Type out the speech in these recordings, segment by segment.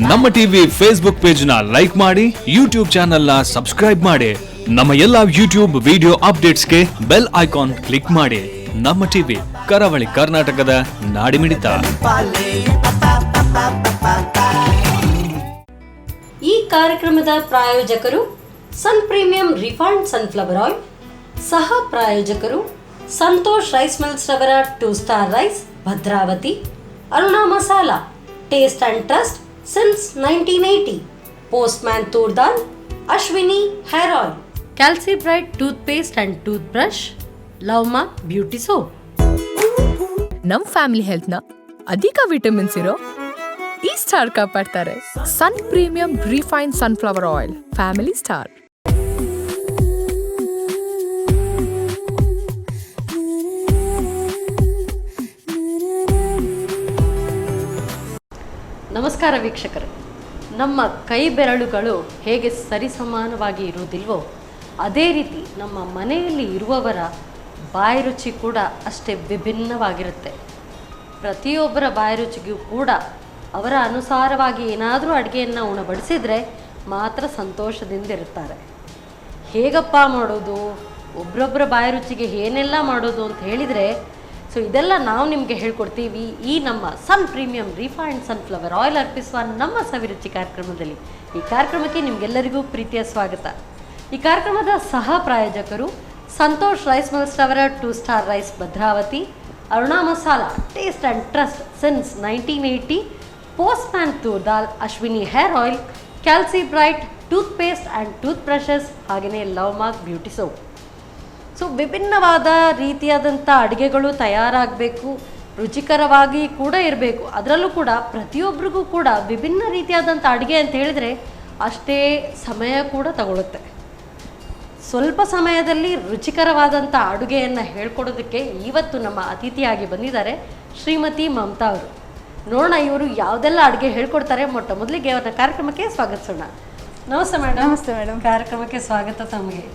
ನಮ್ಮ TV Facebook page ನ like ಮಾಡಿ, ಯೂಟ್ಯೂಬ್ ಚಾನೆಲ್ ನ ಸಬ್ಸ್ಕ್ರೈಬ್ ಮಾಡಿ. ನಮ್ಮ ಎಲ್ಲಾ ಯೂಟ್ಯೂಬ್ ವಿಡಿಯೋ ಅಪ್ಡೇಟ್ಸ್ಗೆ ಬೆಲ್ ಐಕಾನ್ ಕ್ಲಿಕ್ ಮಾಡಿ. ನಮ್ಮ ಟಿವಿ ಕರಾವಳಿ ಕರ್ನಾಟಕದ ನಾಡಿಮಿಡಿತ. ಈ ಕಾರ್ಯಕ್ರಮದ ಪ್ರಾಯೋಜಕರು Sun Premium refined sunflower oil, ಸಹ ಪ್ರಾಯೋಜಕರು ಸಂತೋಷ್ ರೈಸ್ ಮಿಲ್ಸ್ ರವರ 2 star rice Bhadravati, Aruna masala taste and trust since 1980, Postman toor dal, Ashwini hair oil, Calcibright toothpaste and toothbrush, Lovemark beauty soap. ನಮ್ ಫ್ಯಾಮಿಲಿ ಹೆಲ್ತ್ ನ ಅಧಿಕ ವಿಟಮಿನ್ಸ್ ಇರೋ ಈ ಸ್ಟಾರ್ ಕಾಪಾಡ್ತಾರೆ. Sun Premium refined sunflower oil, family star. ನಮಸ್ಕಾರ ವೀಕ್ಷಕರೇ. ನಮ್ಮ ಕೈ ಬೆರಳುಗಳು ಹೇಗೆ ಸರಿಸಮಾನವಾಗಿ ಇರುವುದಿಲ್ವೋ ಅದೇ ರೀತಿ ನಮ್ಮ ಮನೆಯಲ್ಲಿ ಇರುವವರ ಬಾಯಿ ರುಚಿ ಕೂಡ ಅಷ್ಟೇ ವಿಭಿನ್ನವಾಗಿರುತ್ತೆ. ಪ್ರತಿಯೊಬ್ಬರ ಬಾಯಿ ರುಚಿಗೂ ಕೂಡ ಅವರ ಅನುಸಾರವಾಗಿ ಏನಾದರೂ ಅಡುಗೆಯನ್ನು ಉಣಬಡಿಸಿದರೆ ಮಾತ್ರ ಸಂತೋಷದಿಂದ ಇರ್ತಾರೆ. ಹೇಗಪ್ಪ ಮಾಡೋದು, ಒಬ್ಬರೊಬ್ಬರ ಬಾಯಿ ರುಚಿಗೆ ಏನೆಲ್ಲ ಮಾಡೋದು ಅಂತ ಹೇಳಿದರೆ, ಸೊ ಇದೆಲ್ಲ ನಾವು ನಿಮಗೆ ಹೇಳ್ಕೊಡ್ತೀವಿ ಈ ನಮ್ಮ Sun Premium refined sunflower oil ಅರ್ಪಿಸುವ ನಮ್ಮ ಸವಿರುಚಿ ಕಾರ್ಯಕ್ರಮದಲ್ಲಿ. ಈ ಕಾರ್ಯಕ್ರಮಕ್ಕೆ ನಿಮಗೆಲ್ಲರಿಗೂ ಪ್ರೀತಿಯ ಸ್ವಾಗತ. ಈ ಕಾರ್ಯಕ್ರಮದ ಸಹ ಪ್ರಾಯೋಜಕರು ಸಂತೋಷ್ ರೈಸ್ ಮಿಲ್ಸ್ ರವರ 2 star rice Bhadravati, Aruna masala taste and trust since 1980, Postman toor dal, Ashwini hair oil, Calcibright toothpaste and toothbrushes, ಹಾಗೆಯೇ ಲವ್ಮಾರ್ಕ್ ಬ್ಯೂಟಿ ಸೋಪ್. ಸೊ ವಿಭಿನ್ನವಾದ ರೀತಿಯಾದಂಥ ಅಡುಗೆಗಳು ತಯಾರಾಗಬೇಕು, ರುಚಿಕರವಾಗಿ ಕೂಡ ಇರಬೇಕು. ಅದರಲ್ಲೂ ಕೂಡ ಪ್ರತಿಯೊಬ್ಬರಿಗೂ ಕೂಡ ವಿಭಿನ್ನ ರೀತಿಯಾದಂಥ ಅಡುಗೆ ಅಂತ ಹೇಳಿದರೆ ಅಷ್ಟೇ ಸಮಯ ಕೂಡ ತಗೊಳುತ್ತೆ. ಸ್ವಲ್ಪ ಸಮಯದಲ್ಲಿ ರುಚಿಕರವಾದಂಥ ಅಡುಗೆಯನ್ನು ಹೇಳ್ಕೊಡೋದಕ್ಕೆ ಇವತ್ತು ನಮ್ಮ ಅತಿಥಿಯಾಗಿ ಬಂದಿದ್ದಾರೆ ಶ್ರೀಮತಿ ಮಮತಾ ಅವರು. ನೋಡೋಣ ಇವರು ಯಾವುದೆಲ್ಲ ಅಡುಗೆ ಹೇಳ್ಕೊಡ್ತಾರೆ. ಮೊಟ್ಟ ಮೊದಲಿಗೆ ಅವ್ರನ್ನ ಕಾರ್ಯಕ್ರಮಕ್ಕೆ ಸ್ವಾಗತಿಸೋಣ. ನಮಸ್ತೆ ಮೇಡಮ್. ನಮಸ್ತೆ ಮೇಡಮ್. ಕಾರ್ಯಕ್ರಮಕ್ಕೆ ಸ್ವಾಗತ ತಮಗೆ.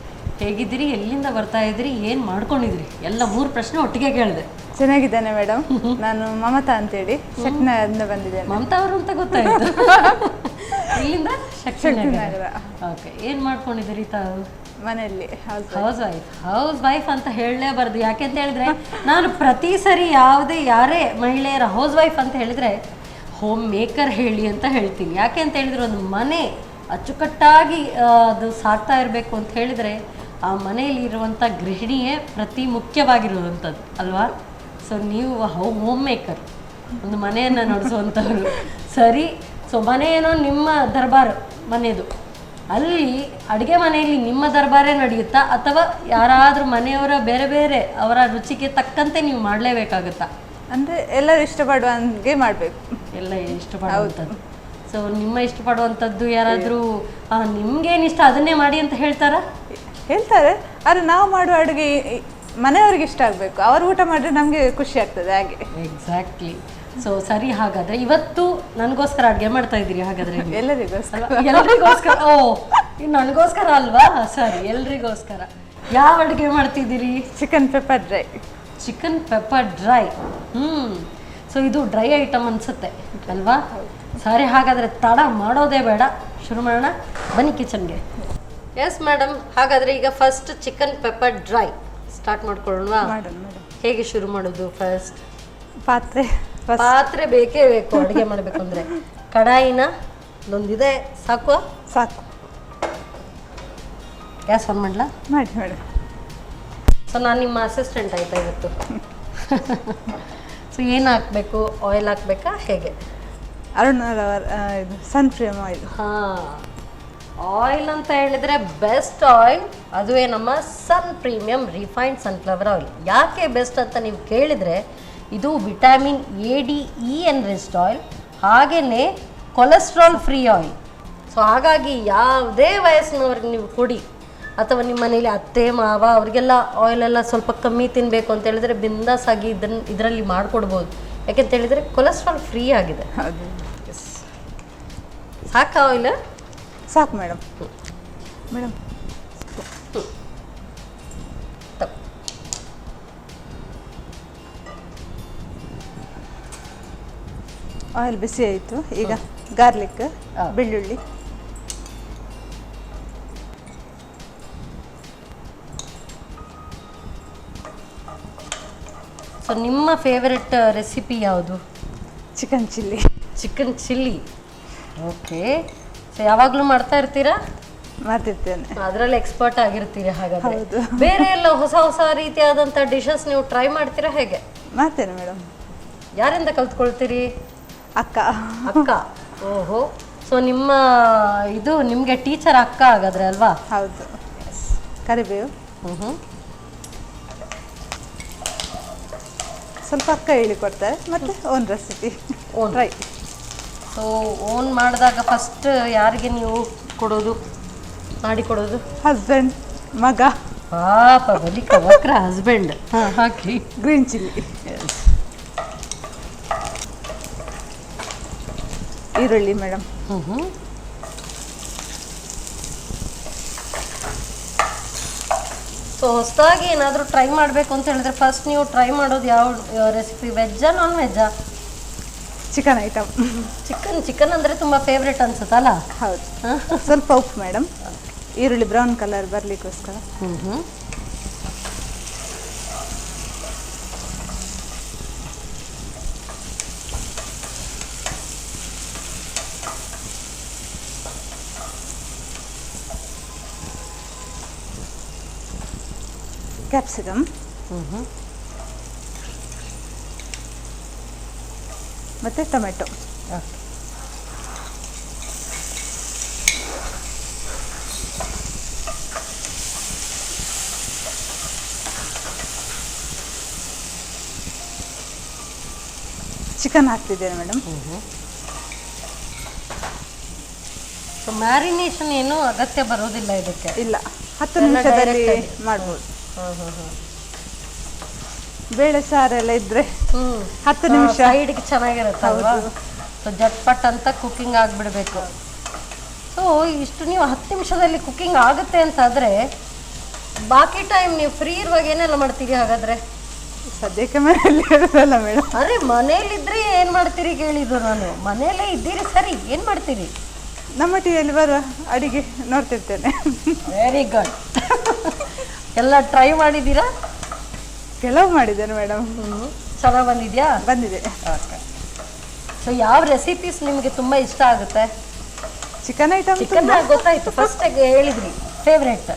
ಹೇಗಿದ್ದೀರಿ, ಎಲ್ಲಿಂದ ಬರ್ತಾ ಇದ್ದೀರಿ, ಏನು ಮಾಡ್ಕೊಂಡಿದ್ರಿ? ಎಲ್ಲ 3 ಪ್ರಶ್ನೆ ಒಟ್ಟಿಗೆ ಕೇಳಿದೆ. ಚೆನ್ನಾಗಿದ್ದೇನೆ ಮೇಡಮ್. ನಾನು ಮಮತಾ ಅಂತೇಳಿ ಶಕ್ತಿನಗರದಿಂದ ಬಂದಿದ್ದೇನೆ. ಮಮತಾ ಅವರು ಅಂತ ಗೊತ್ತಾಯ್ತು. ಇಲ್ಲಿಂದ ಶಕ್ತಿನಗರ. ಓಕೆ, ಏನು ಮಾಡ್ಕೊಂಡಿದ್ದೀರಿ ತಾವು? ಮನೆಯಲ್ಲಿ ಹೌಸ್ ವೈಫ್ ಅಂತ ಹೇಳಲೇಬಾರ್ದು. ಯಾಕೆ ಅಂತ ಹೇಳಿದ್ರೆ ನಾನು ಪ್ರತಿ ಸರಿ ಯಾರೇ ಮಹಿಳೆಯರ ಹೌಸ್ ವೈಫ್ ಅಂತ ಹೇಳಿದ್ರೆ ಹೋಮ್ ಮೇಕರ್ ಹೇಳಿ ಅಂತ ಹೇಳ್ತೀನಿ. ಯಾಕೆ ಅಂತ ಹೇಳಿದ್ರೆ ಒಂದು ಮನೆ ಅಚ್ಚುಕಟ್ಟಾಗಿ ಅದು ಸಾಕ್ತಾ ಇರಬೇಕು ಅಂತ ಹೇಳಿದರೆ ಆ ಮನೆಯಲ್ಲಿ ಇರುವಂಥ ಗೃಹಿಣಿಯೇ ಪ್ರತಿ ಮುಖ್ಯವಾಗಿರುವಂಥದ್ದು ಅಲ್ವಾ? ಸೊ ನೀವು ಹೋಮ್ ಮೇಕರ್, ಒಂದು ಮನೆಯನ್ನು ನಡೆಸುವಂಥವ್ರು. ಸರಿ, ಸೊ ಮನೆಯೇನೋ ನಿಮ್ಮ ದರ್ಬಾರ್ ಮನೆಯದು, ಅಲ್ಲಿ ಅಡುಗೆ ಮನೆಯಲ್ಲಿ ನಿಮ್ಮ ದರ್ಬಾರೇ ನಡೆಯುತ್ತಾ ಅಥವಾ ಯಾರಾದರೂ ಮನೆಯವರ ಬೇರೆ ಬೇರೆ ಅವರ ರುಚಿಗೆ ತಕ್ಕಂತೆ ನೀವು ಮಾಡಲೇಬೇಕಾಗುತ್ತಾ? ಅಂದರೆ ಎಲ್ಲರೂ ಇಷ್ಟಪಡುವಂಗೆ ಮಾಡಬೇಕು. ಎಲ್ಲ ಇಷ್ಟಪಡುವಂಥದ್ದು. ಸೊ ನಿಮ್ಮ ಇಷ್ಟಪಡುವಂಥದ್ದು ಯಾರಾದರೂ ನಿಮ್ಗೇನು ಇಷ್ಟ ಅದನ್ನೇ ಮಾಡಿ ಅಂತ ಹೇಳ್ತಾರೆ. ಆದರೆ ನಾವು ಮಾಡುವ ಅಡುಗೆ ಮನೆಯವ್ರಿಗೆ ಇಷ್ಟ ಆಗಬೇಕು. ಅವರು ಊಟ ಮಾಡಿದ್ರೆ ನಮಗೆ ಖುಷಿ ಆಗ್ತದೆ. ಹಾಗೆ ಎಕ್ಸಾಕ್ಟ್ಲಿ. ಸೊ ಸರಿ, ಹಾಗಾದರೆ ಇವತ್ತು ನನಗೋಸ್ಕರ ಅಡುಗೆ ಮಾಡ್ತಾ ಇದ್ದೀರಿ? ಹಾಗಾದರೆ ಎಲ್ಲರಿಗೋಸ್ಕರ. ಓ, ನನಗೋಸ್ಕರ ಅಲ್ವಾ? ಸರಿ, ಎಲ್ರಿಗೋಸ್ಕರ. ಯಾವ ಅಡುಗೆ ಮಾಡ್ತಿದ್ದೀರಿ? Chicken pepper dry. Chicken pepper dry. So ಇದು ಡ್ರೈ ಐಟಮ್ ಅನಿಸುತ್ತೆ ಅಲ್ವಾ? ಸರಿ, ಹಾಗಾದರೆ ತಡ ಮಾಡೋದೇ ಬೇಡ, ಶುರು ಮಾಡೋಣ. ಬನ್ನಿ ಕಿಚನ್ಗೆ. ಎಸ್ ಮೇಡಮ್, ಹಾಗಾದರೆ ಈಗ first chicken pepper dry start ಮಾಡ್ಕೊಳ್ಳೋಣ. ಹೇಗೆ ಶುರು ಮಾಡೋದು? ಫಸ್ಟ್ ಪಾತ್ರೆ ಬೇಕೇ ಬೇಕು ಅಡುಗೆ ಮಾಡಬೇಕು ಅಂದರೆ. ಕಡಾಯಿನ ಒಂದಿದೆ ಸಾಕು? ಸಾಕು. ಗ್ಯಾಸ್ ಆನ್ ಮಾಡಲಾ? ಮಾಡಿ ಮೇಡಮ್. ಸೊ ನಾನು ನಿಮ್ಮ ಅಸಿಸ್ಟೆಂಟ್ ಆಯ್ತಾ ಇವತ್ತು? ಸೊ ಏನು ಹಾಕಬೇಕು? ಆಯಿಲ್ ಹಾಕಬೇಕಾ ಹೇಗೆ? ಇದು ಸನ್ ಪ್ರೀಮಿಯಂ ಆಯಿಲ್. ಹಾಂ, ಆಯಿಲ್ ಅಂತ ಹೇಳಿದರೆ ಬೆಸ್ಟ್ ಆಯಿಲ್ ಅದುವೇ ನಮ್ಮ Sun Premium refined sunflower oil. ಯಾಕೆ ಬೆಸ್ಟ್ ಅಂತ ನೀವು ಕೇಳಿದರೆ, ಇದು ವಿಟಮಿನ್ ADE ಎನ್ರಿಚ್ಡ್ ಆಯಿಲ್, ಹಾಗೆಯೇ ಕೊಲೆಸ್ಟ್ರಾಲ್ ಫ್ರೀ ಆಯಿಲ್. ಸೊ ಹಾಗಾಗಿ ಯಾವುದೇ ವಯಸ್ಸಿನವ್ರಿಗೆ ನೀವು ಕೊಡಿ, ಅಥವಾ ನಿಮ್ಮ ಮನೇಲಿ ಅತ್ತೆ ಮಾವ ಅವರಿಗೆಲ್ಲ ಆಯಿಲೆಲ್ಲ ಸ್ವಲ್ಪ ಕಮ್ಮಿ ತಿನ್ನಬೇಕು ಅಂತ ಹೇಳಿದರೆ ಬಿಂದಾಸ್ ಆಗಿ ಇದರಲ್ಲಿ ಮಾಡಿಕೊಡ್ಬೋದು. ಯಾಕೆಂತ ಹೇಳಿದರೆ ಕೊಲೆಸ್ಟ್ರಾಲ್ ಫ್ರೀ ಆಗಿದೆ. ಸಾಕಾ ಆಯಿಲ್? ಸಾಕು ಮೇಡಮ್. ಮೇಡಮ್ ಆಯಿಲ್ ಬಿಸಿ ಆಯಿತು. ಈಗ ಗಾರ್ಲಿಕ್, ಬೆಳ್ಳುಳ್ಳಿ, ಸೊ ನಿಮ್ಮ ಫೇವರೆಟ್ ರೆಸಿಪಿ ಯಾವುದು? Chicken chilli. Chicken chilli. Okay. So ಯಾವಾಗಲೂ ಮಾಡ್ತಾ ಇರ್ತೀರಾ? ಮಾಡ್ತಿರ್ತೇನೆ. ಅದರಲ್ಲಿ ಎಕ್ಸ್ಪರ್ಟ್ ಆಗಿರ್ತೀರಿ ಹಾಗಾದ್ರೆ. ಹೌದು. ಬೇರೆ ಎಲ್ಲ ಹೊಸ ಹೊಸ ರೀತಿಯಾದಂಥ ಡಿಶಸ್ ನೀವು ಟ್ರೈ ಮಾಡ್ತೀರಾ ಹೇಗೆ? ಮಾಡ್ತೇನೆ ಮೇಡಮ್. ಯಾರಿಂದ ಕಲ್ತ್ಕೊಳ್ತೀರಿ? ಅಕ್ಕ. ಅಕ್ಕ. ಓಹೋ. ಸೊ ನಿಮ್ಮ ಇದು ನಿಮಗೆ ಟೀಚರ್ ಅಕ್ಕ ಹಾಗಾದ್ರೆ ಅಲ್ವಾ? ಹೌದು. ಕರಿಬೇವು ಹ್ಞೂ ಸ್ವಲ್ಪ ಅಕ್ಕ ಹೇಳಿಕೊಡ್ತಾರೆ, ಮತ್ತೆ own recipe own try. So own ಮಾಡಿದಾಗ ಫಸ್ಟ್ ಯಾರಿಗೆ ನೀವು ಕೊಡೋದು, ಮಾಡಿಕೊಡೋದು? ಹಸ್ಬೆಂಡ್, ಮಗ. ಪಾಪ ಬಲಿಕ ವಕ್ರ ಹಸ್ಬೆಂಡ್. ಹಾಕಿ ಗ್ರೀನ್ ಚಿಲ್ಲಿ, ಈರುಳ್ಳಿ ಮೇಡಮ್. ಹ್ಞೂ ಸೊ ಹೊಸದಾಗಿ ಏನಾದರೂ ಟ್ರೈ ಮಾಡಬೇಕು ಅಂತ ಹೇಳಿದ್ರೆ ಫಸ್ಟ್ ನೀವು ಟ್ರೈ ಮಾಡೋದು ಯಾವ ರೆಸಿಪಿ? ವೆಜ್ಜಾ ನಾನ್ ವೆಜ್ಜಾ? Chicken item. ಚಿಕನ್ ಅಂದರೆ ತುಂಬ ಫೇವ್ರೆಟ್ ಅನ್ಸುತ್ತಲ್ಲ? ಹೌದು. ಸ್ವಲ್ಪ ಉಪ್ಪು ಮೇಡಮ್, ಈರುಳ್ಳಿ ಬ್ರೌನ್ ಕಲರ್ ಬರಲಿಕ್ಕೋಸ್ಕರ. ಹ್ಞೂ ಕ್ಯಾಪ್ಸಿಕಮ್ ಮತ್ತು ಟೊಮೆಟೊ. ಚಿಕನ್ ಹಾಕ್ತಿದ್ದೇನೆ ಮೇಡಮ್. ಸೊ ಮ್ಯಾರಿನೇಷನ್ ಏನು ಅಗತ್ಯ ಬರೋದಿಲ್ಲ ಇದಕ್ಕೆ? ಇಲ್ಲ, 10 ನಿಮಿಷದಲ್ಲಿ ಮಾಡ್ಬೋದು. ಬೇಳೆ ಸಾರೆಲ್ಲ ಇದ್ರೆ 10 ನಿಮಿಷ ಸೈಡ್ಗೆ ಚೆನ್ನಾಗಿರುತ್ತಲ್ವಾ? ಸೊ ಜಟ್ಪಟ್ ಅಂತ ಕುಕ್ಕಿಂಗ್ ಆಗಿಬಿಡ್ಬೇಕು. ಸೊ ಇಷ್ಟು ನೀವು 10 ನಿಮಿಷದಲ್ಲಿ ಕುಕ್ಕಿಂಗ್ ಆಗುತ್ತೆ ಅಂತಾದರೆ ಬಾಕಿ ಟೈಮ್ ನೀವು ಫ್ರೀ ಇರುವಾಗ ಏನೆಲ್ಲ ಮಾಡ್ತೀರಿ ಹಾಗಾದರೆ? ಸದ್ಯಕ್ಕೆ ಮನೆಯಲ್ಲಿ ಇರೋದಲ್ಲ ಮೇಡಮ್. ಅರೆ ಮನೇಲಿದ್ರೆ ಏನು ಮಾಡ್ತೀರಿ ಕೇಳಿದ್ದು ನಾನು. ಮನೆಯಲ್ಲೇ ಇದ್ದೀರಿ ಸರಿ, ಏನು ಮಾಡ್ತೀರಿ? ನಮ್ಮ ಟಿವಿಯಲ್ಲಿ ಬರುವ ಅಡಿಗೆ ನೋಡ್ತಿರ್ತೇನೆ. Very good. ಎಲ್ಲ ಟ್ರೈ ಮಾಡಿದ್ದೀರಾ? ಕೆಲವು ಮಾಡಿದ್ದೇನೆ ಮೇಡಮ್. ಚೆನ್ನಾಗಿ ಬಂದಿದೆಯಾ? ಬಂದಿದೆ. ಓಕೆ. ಸೊ ಯಾವ ರೆಸಿಪೀಸ್ ನಿಮಗೆ ತುಂಬ ಇಷ್ಟ ಆಗುತ್ತೆ? Chicken item. ಚಿಕನ್ ಗೊತ್ತಾಯಿತು, ಫಸ್ಟಾಗಿ ಹೇಳಿದ್ರಿ ಫೇವ್ರೇಟ್.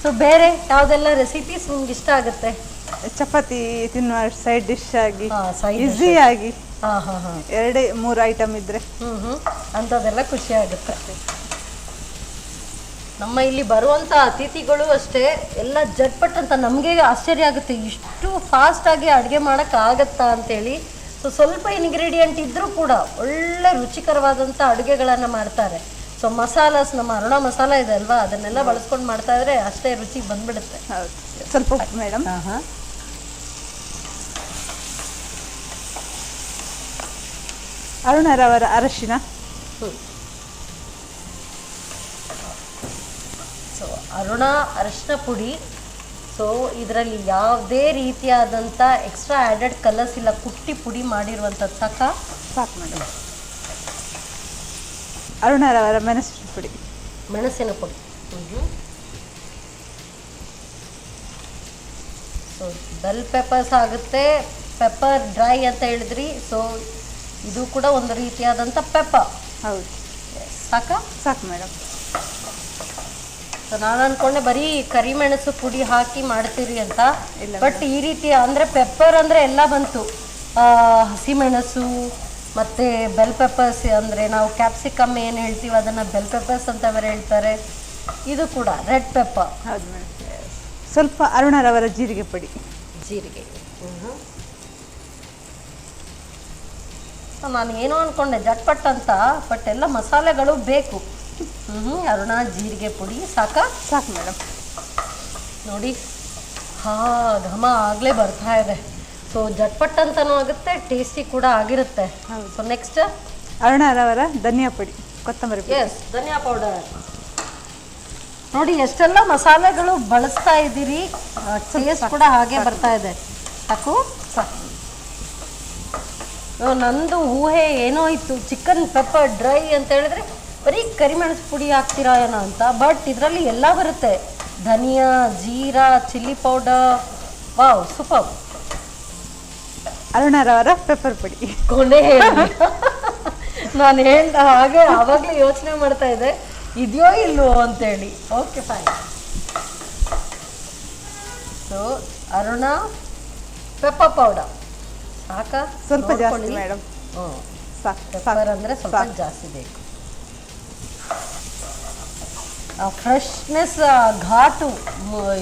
ಸೊ ಬೇರೆ ಯಾವುದೆಲ್ಲ ರೆಸಿಪೀಸ್ ನಿಮ್ಗೆ ಇಷ್ಟ ಆಗುತ್ತೆ? ಚಪಾತಿ ತಿನ್ನುವ ಸೈಡ್ ಡಿಶ್ ಆಗಿ, ಈಸಿ ಆಗಿ ಹಾಂ ಹಾಂ ಹಾಂ 2-3 ಐಟಮ್ ಇದ್ರೆ ಅಂಥದ್ದೆಲ್ಲ ಖುಷಿ ಆಗುತ್ತೆ. ನಮ್ಮ ಇಲ್ಲಿ ಬರುವಂಥ ಅತಿಥಿಗಳು ಅಷ್ಟೇ ಎಲ್ಲ ಜಟ್ಪಟ್ ಅಂತ. ನಮಗೆ ಆಶ್ಚರ್ಯ ಆಗುತ್ತೆ ಇಷ್ಟು ಫಾಸ್ಟಾಗಿ ಅಡುಗೆ ಮಾಡೋಕ್ಕಾಗತ್ತಾ ಅಂತೇಳಿ. ಸೊ ಸ್ವಲ್ಪ ಇಂಗ್ರೀಡಿಯೆಂಟ್ ಇದ್ದರೂ ಕೂಡ ಒಳ್ಳೆ ರುಚಿಕರವಾದಂಥ ಅಡುಗೆಗಳನ್ನು ಮಾಡ್ತಾರೆ. ಸೊ ಮಸಾಲಾಸ್, ನಮ್ಮ ಅರುಣ ಮಸಾಲ ಇದೆ ಅಲ್ವಾ, ಅದನ್ನೆಲ್ಲ ಬಳಸ್ಕೊಂಡು ಮಾಡ್ತಾ ಇದ್ರೆ ಅಷ್ಟೇ ರುಚಿ ಬಂದ್ಬಿಡುತ್ತೆ. ಹೌದು. ಸ್ವಲ್ಪ ಉಪ್ಪು ಮೇಡಮ್. ಹಾಂ ಅರುಣರವರ ಅರಶಿನ. ಸೊ ಅರುಣ ಅರಶಿನ ಪುಡಿ. ಸೊ ಇದರಲ್ಲಿ ಯಾವುದೇ ರೀತಿಯಾದಂಥ ಎಕ್ಸ್ಟ್ರಾ ಆ್ಯಡೆಡ್ ಕಲರ್ಸ್ ಇಲ್ಲ, ಕುಟ್ಟಿ ಪುಡಿ ಮಾಡಿರುವಂಥದ್ದು. ಸಾಕು ಮೇಡಮ್. ಅರುಣರವರ ಮೆಣಸಿನ ಪುಡಿ. ಮೆಣಸಿನ ಪುಡಿ. ಸೊ ಬೆಲ್ ಪೆಪ್ಪರ್ಸ್ ಆಗುತ್ತೆ. ಪೆಪ್ಪರ್ ಡ್ರೈ ಅಂತ ಹೇಳಿದ್ರಿ. ಸೊ ಇದು ಕೂಡ ಒಂದು ರೀತಿಯಾದಂಥ ಪೆಪ್ಪರ್. ಹೌದು. ಸಾಕು ಮೇಡಮ್. ಸೊ ನಾನು ಅಂದ್ಕೊಂಡೆ ಬರೀ ಕರಿಮೆಣಸು ಪುಡಿ ಹಾಕಿ ಮಾಡ್ತೀರಿ ಅಂತ. ಬಟ್ ಈ ರೀತಿ ಅಂದರೆ ಪೆಪ್ಪರ್ ಅಂದರೆ ಎಲ್ಲ ಬಂತು. ಹಸಿಮೆಣಸು ಮತ್ತು ಬೆಲ್ ಪೆಪ್ಪರ್ಸ್, ಅಂದರೆ ನಾವು ಕ್ಯಾಪ್ಸಿಕಮ್ ಏನು ಹೇಳ್ತೀವಿ ಅದನ್ನು ಬೆಲ್ ಪೆಪ್ಪರ್ಸ್ ಅಂತ ಬೇರೆ ಹೇಳ್ತಾರೆ. ಇದು ಕೂಡ ರೆಡ್ ಪೆಪ್ಪರ್. ಹೌದು ಮೇಡಮ್. ಸ್ವಲ್ಪ ಅರುಣರವರ ಜೀರಿಗೆ ಪುಡಿ. ಜೀರಿಗೆ. ಸೊ ನಾನು ಏನೋ ಅಂದ್ಕೊಂಡೆ ಜಟ್ಪಟ್ ಅಂತ, ಬಟ್ ಎಲ್ಲ ಮಸಾಲೆಗಳು ಬೇಕು. ಅರುಣ ಜೀರಿಗೆ ಪುಡಿ. ಸಾಕು ಮೇಡಮ್. ನೋಡಿ ಘಮ ಆಗಲೇ ಬರ್ತಾ ಇದೆ. ಸೊ ಜಟ್ಪಟ್ ಅಂತನೂ ಆಗುತ್ತೆ, ಟೇಸ್ಟಿ ಕೂಡ ಆಗಿರುತ್ತೆ. ಸೊ ನೆಕ್ಸ್ಟ್ ಅರುಣರವರ ಧನಿಯಾ ಪುಡಿ, ಕೊತ್ತಂಬರಿ ಪುಡಿ. ಎಸ್, ಧನಿಯಾ ಪೌಡರ್. ನೋಡಿ ಎಷ್ಟೆಲ್ಲ ಮಸಾಲೆಗಳು ಬಳಸ್ತಾ ಇದ್ದೀರಿ, ಟೇಸ್ಟ್ ಕೂಡ ಹಾಗೆ ಬರ್ತಾ ಇದೆ. ಸಾಕು. ನಂದು ಊಹೆ ಏನೋ ಇತ್ತು, ಚಿಕನ್ ಪೆಪ್ಪರ್ ಡ್ರೈ ಅಂತ ಹೇಳಿದ್ರೆ ಬರೀ ಕರಿಮೆಣಸು ಪುಡಿ ಹಾಕ್ತೀರಾ ಏನೋ ಅಂತ. ಬಟ್ ಇದರಲ್ಲಿ ಎಲ್ಲ ಬರುತ್ತೆ, ಧನಿಯಾ, ಜೀರಾ, ಚಿಲ್ಲಿ ಪೌಡರ್. Wow, super. ಅರುಣರವರ ಪೆಪ್ಪರ್ ಪುಡಿ. ಕೊನೆ ನಾನು ಹೇಳ್ದ ಹಾಗೆ ಆವಾಗಲೇ ಯೋಚನೆ ಮಾಡ್ತಾ ಇದ್ದೆ ಇದೆಯೋ ಇಲ್ವೋ ಅಂತೇಳಿ. Okay, fine. So Aruna pepper powder ಸಾಕಾ? ಸ್ವಲ್ಪ ಜಾಸ್ತಿ ಮೇಡಮ್. ಪೆಪ್ಪರ್ ಅಂದರೆ ಸ್ವಲ್ಪ ಜಾಸ್ತಿ ಬೇಕು. ಆ ಫ್ರೆಶ್ನೆಸ್, ಘಾಟು